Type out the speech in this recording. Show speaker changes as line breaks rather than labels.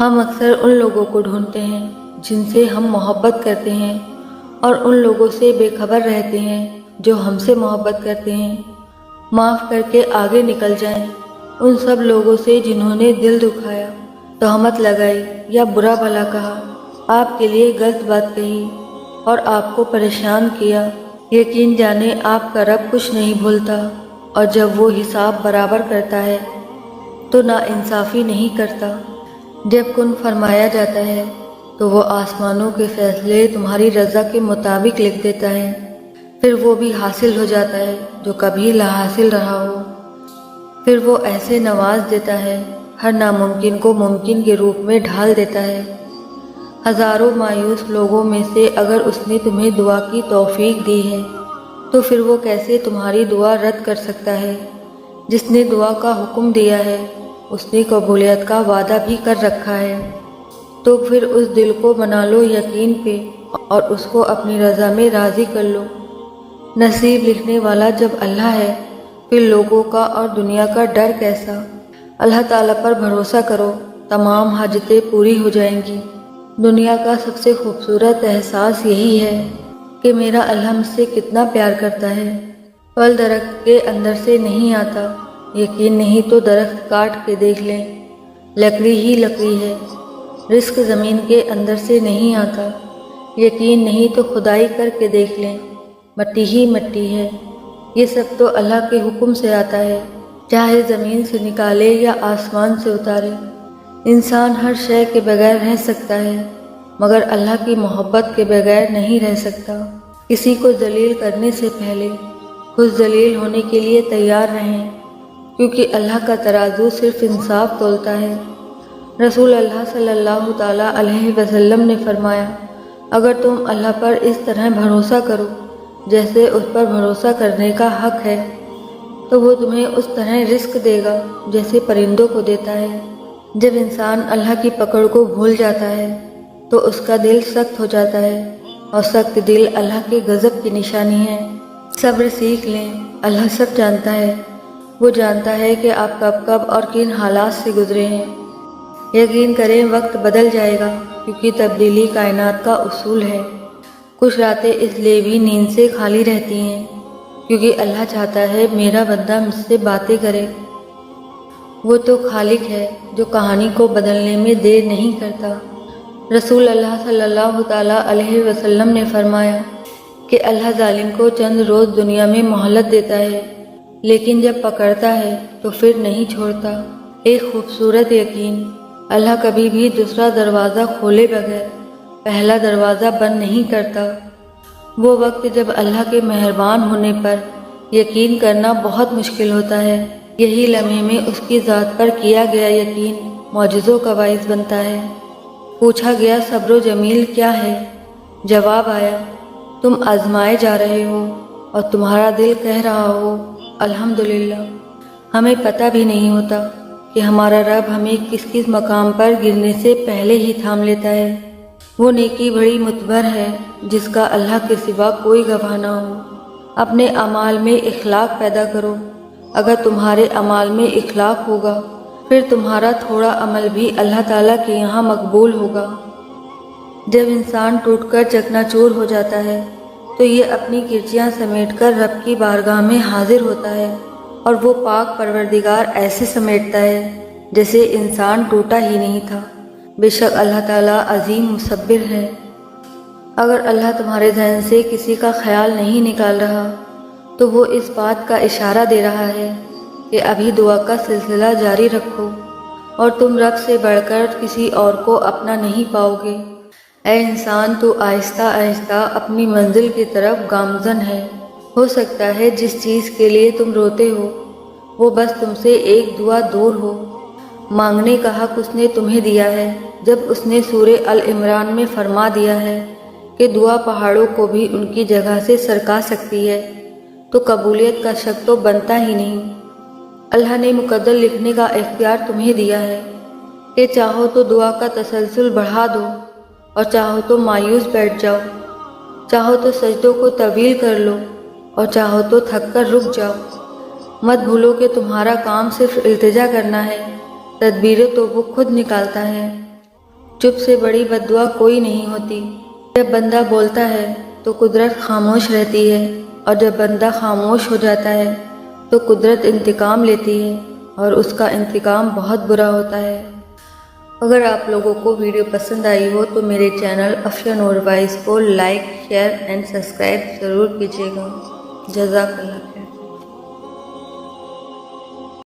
ہم اکثر ان لوگوں کو ڈھونڈتے ہیں جن سے ہم محبت کرتے ہیں اور ان لوگوں سے بے خبر رہتے ہیں جو ہم سے محبت کرتے ہیں۔ معاف کر کے آگے نکل جائیں ان سب لوگوں سے جنہوں نے دل دکھایا، تہمت لگائی یا برا بھلا کہا، آپ کے لیے غلط بات کہی اور آپ کو پریشان کیا۔ یقین جانے آپ کا رب کچھ نہیں بھولتا، اور جب وہ حساب برابر کرتا ہے تو ناانصافی نہیں کرتا۔ جب کن فرمایا جاتا ہے تو وہ آسمانوں کے فیصلے تمہاری رضا کے مطابق لکھ دیتا ہے، پھر وہ بھی حاصل ہو جاتا ہے جو کبھی لا حاصل رہا ہو۔ پھر وہ ایسے نواز دیتا ہے، ہر ناممکن کو ممکن کے روپ میں ڈھال دیتا ہے۔ ہزاروں مایوس لوگوں میں سے اگر اس نے تمہیں دعا کی توفیق دی ہے تو پھر وہ کیسے تمہاری دعا رد کر سکتا ہے؟ جس نے دعا کا حکم دیا ہے اس نے قبولیت کا وعدہ بھی کر رکھا ہے۔ تو پھر اس دل کو بنا لو یقین پہ اور اس کو اپنی رضا میں راضی کر لو۔ نصیب لکھنے والا جب اللہ ہے پھر لوگوں کا اور دنیا کا ڈر کیسا؟ اللہ تعالیٰ پر بھروسہ کرو، تمام حاجتیں پوری ہو جائیں گی۔ دنیا کا سب سے خوبصورت احساس یہی ہے کہ میرا اللہ مجھ سے کتنا پیار کرتا ہے۔ پھل درخت کے اندر سے نہیں آتا، یقین نہیں تو درخت کاٹ کے دیکھ لیں، لکڑی ہی لکڑی ہے۔ رزق زمین کے اندر سے نہیں آتا، یقین نہیں تو کھدائی کر کے دیکھ لیں، مٹی ہی مٹی ہے۔ یہ سب تو اللہ کے حکم سے آتا ہے، چاہے زمین سے نکالے یا آسمان سے اتارے۔ انسان ہر شے کے بغیر رہ سکتا ہے مگر اللہ کی محبت کے بغیر نہیں رہ سکتا۔ کسی کو ذلیل کرنے سے پہلے خود ذلیل ہونے کے لیے تیار رہیں، کیونکہ اللہ کا ترازو صرف انصاف تولتا ہے۔ رسول اللہ صلی اللہ تعالیٰ علیہ وسلم نے فرمایا، اگر تم اللہ پر اس طرح بھروسہ کرو جیسے اس پر بھروسہ کرنے کا حق ہے تو وہ تمہیں اس طرح رزق دے گا جیسے پرندوں کو دیتا ہے۔ جب انسان اللہ کی پکڑ کو بھول جاتا ہے تو اس کا دل سخت ہو جاتا ہے، اور سخت دل اللہ کے غضب کی نشانی ہے۔ صبر سیکھ لیں، اللہ سب جانتا ہے۔ وہ جانتا ہے کہ آپ کب کب اور کن حالات سے گزرے ہیں۔ یقین کریں وقت بدل جائے گا، کیونکہ تبدیلی کائنات کا اصول ہے۔ کچھ راتیں اس لیے بھی نیند سے خالی رہتی ہیں کیونکہ اللہ چاہتا ہے میرا بندہ مجھ سے باتیں کرے۔ وہ تو خالق ہے جو کہانی کو بدلنے میں دیر نہیں کرتا۔ رسول اللہ صلی اللہ تعالیٰ علیہ وسلم نے فرمایا کہ اللہ ظالم کو چند روز دنیا میں مہلت دیتا ہے، لیکن جب پکڑتا ہے تو پھر نہیں چھوڑتا۔ ایک خوبصورت یقین، اللہ کبھی بھی دوسرا دروازہ کھولے بغیر پہلا دروازہ بند نہیں کرتا۔ وہ وقت جب اللہ کے مہربان ہونے پر یقین کرنا بہت مشکل ہوتا ہے، یہی لمحے میں اس کی ذات پر کیا گیا یقین معجزوں کا باعث بنتا ہے۔ پوچھا گیا صبر و جمیل کیا ہے؟ جواب آیا، تم آزمائے جا رہے ہو اور تمہارا دل کہہ رہا ہو الحمدللہ۔ ہمیں پتہ بھی نہیں ہوتا کہ ہمارا رب ہمیں کس کس مقام پر گرنے سے پہلے ہی تھام لیتا ہے۔ وہ نیکی بڑی معتبر ہے جس کا اللہ کے سوا کوئی گواہ نہ ہو۔ اپنے اعمال میں اخلاق پیدا کرو، اگر تمہارے اعمال میں اخلاق ہوگا پھر تمہارا تھوڑا عمل بھی اللہ تعالیٰ کے یہاں مقبول ہوگا۔ جب انسان ٹوٹ کر چکنا چور ہو جاتا ہے تو یہ اپنی کرچیاں سمیٹ کر رب کی بارگاہ میں حاضر ہوتا ہے، اور وہ پاک پروردگار ایسے سمیٹتا ہے جیسے انسان ٹوٹا ہی نہیں تھا۔ بے شک اللہ تعالیٰ عظیم مصبر ہے۔ اگر اللہ تمہارے ذہن سے کسی کا خیال نہیں نکال رہا تو وہ اس بات کا اشارہ دے رہا ہے کہ ابھی دعا کا سلسلہ جاری رکھو، اور تم رب سے بڑھ کر کسی اور کو اپنا نہیں پاؤ گے۔ اے انسان، تو آہستہ آہستہ اپنی منزل کی طرف گامزن ہے۔ ہو سکتا ہے جس چیز کے لیے تم روتے ہو وہ بس تم سے ایک دعا دور ہو۔ مانگنے کا حق اس نے تمہیں دیا ہے جب اس نے سورہ ال-عمران میں فرما دیا ہے کہ دعا پہاڑوں کو بھی ان کی جگہ سے سرکا سکتی ہے، تو قبولیت کا شک تو بنتا ہی نہیں۔ اللہ نے مقدر لکھنے کا اختیار تمہیں دیا ہے کہ چاہو تو دعا کا تسلسل بڑھا دو اور چاہو تو مایوس بیٹھ جاؤ، چاہو تو سجدوں کو طویل کر لو اور چاہو تو تھک کر رک جاؤ۔ مت بھولو کہ تمہارا کام صرف التجا کرنا ہے، تدبیریں تو وہ خود نکالتا ہے۔ چپ سے بڑی بد دعا کوئی نہیں ہوتی۔ جب بندہ بولتا ہے تو قدرت خاموش رہتی ہے، اور جب بندہ خاموش ہو جاتا ہے تو قدرت انتقام لیتی ہے، اور اس کا انتقام بہت برا ہوتا ہے۔ اگر آپ لوگوں کو ویڈیو پسند آئی ہو تو میرے چینل افشا نور وائس کو لائک، شیئر اینڈ سبسکرائب ضرور کیجیے گا۔ جزاک اللہ۔